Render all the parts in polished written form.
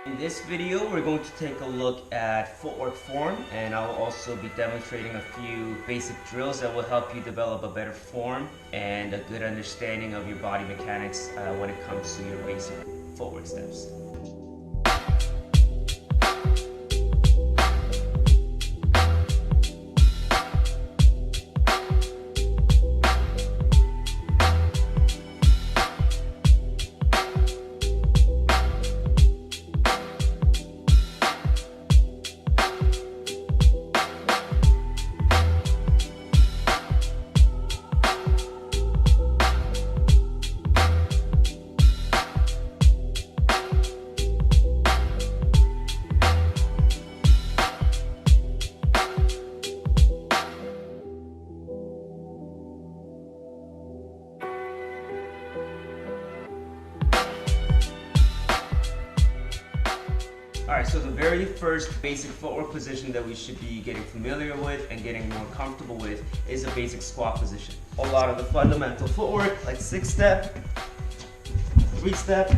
In this video, we're going to take a look at footwork form, and I will also be demonstrating a few basic drills that will help you develop a better form and a good understanding of your body mechanics when it comes to your basic footwork steps. Alright, so the very first basic footwork position that we should be getting familiar with and getting more comfortable with is a basic squat position. A lot of the fundamental footwork, like 6-step, 3-step,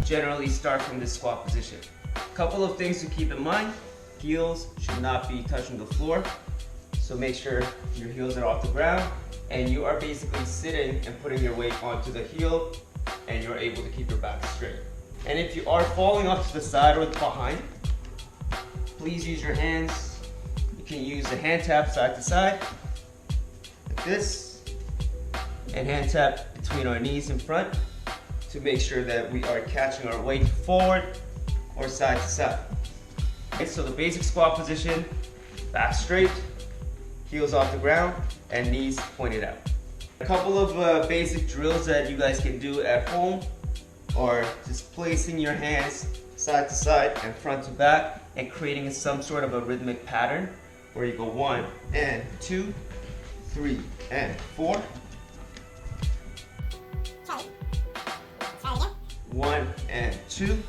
generally start from this squat position. A couple of things to keep in mind: heels should not be touching the floor, so make sure your heels are off the ground and you are basically sitting and putting your weight onto the heel and you're able to keep your back straight. And if you are falling off to the side or behind, please use your hands. You can use a hand tap side to side, like this, and hand tap between our knees in front to make sure that we are catching our weight forward or side to side. Okay, so the basic squat position: back straight, heels off the ground, and knees pointed out. A couple of basic drills that you guys can do at home or just placing your hands side to side and front to back and creating some sort of a rhythmic pattern where you go 1 and 2, 3 and 4. Try again. 1 and 2,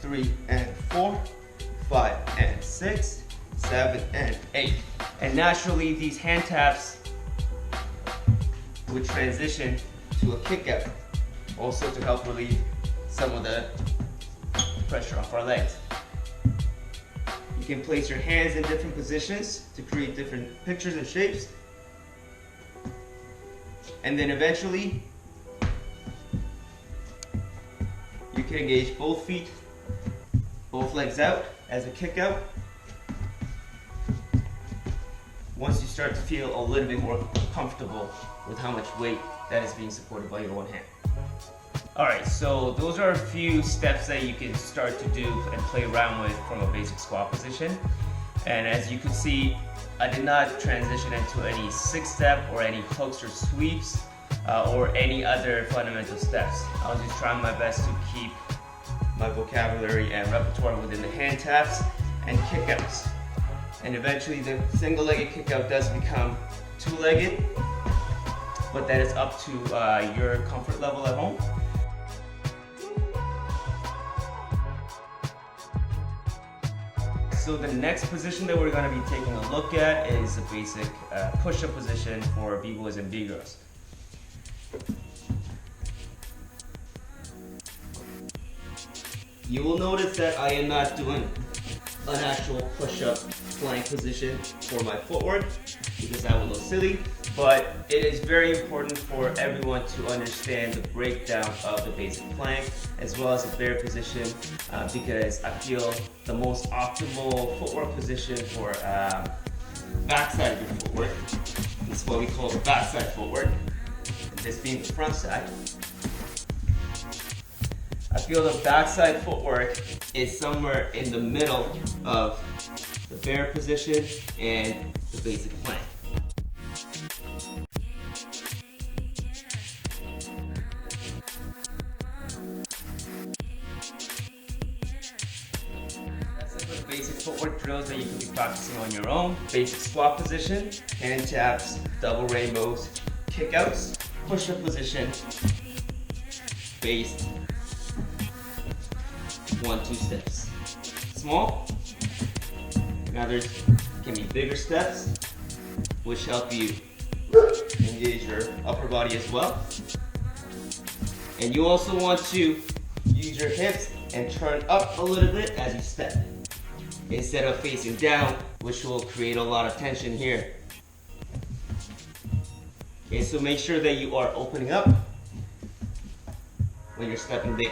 3 and 4, 5 and 6, 7 and 8. And naturally these hand taps would transition to a kick out, also to help relieve some of the pressure off our legs. You can place your hands in different positions to create different pictures and shapes. And then eventually, you can engage both feet, both legs out as a kick out. Once you start to feel a little bit more comfortable with how much weight that is being supported by your one hand. Alright, so those are a few steps that you can start to do and play around with from a basic squat position. And as you can see, I did not transition into any 6-step or any hooks or sweeps or any other fundamental steps. I was just trying my best to keep my vocabulary and repertoire within the hand taps and kickouts. And eventually the single-legged kickout does become two-legged, but that is up to your comfort level at home. So the next position that we're going to be taking a look at is the basic push-up position for B-boys and B-girls. You will notice that I am not doing an actual push-up plank position for my footwork because that would look silly, but it is very important for everyone to understand the breakdown of the basic plank as well as the bear position because I feel the most optimal footwork position for backside of your footwork is what we call the backside footwork, this being the front side. I feel the backside footwork is somewhere in the middle of the bear position and the basic plank. That's it for the basic footwork drills that you can be practicing on your own. Basic squat position, hand taps, double rainbows, kickouts, push-up position, based 1-2 steps. Small. Now there can be bigger steps, which help you engage your upper body as well. And you also want to use your hips and turn up a little bit as you step, instead of facing down, which will create a lot of tension here. Okay, so make sure that you are opening up when you're stepping big.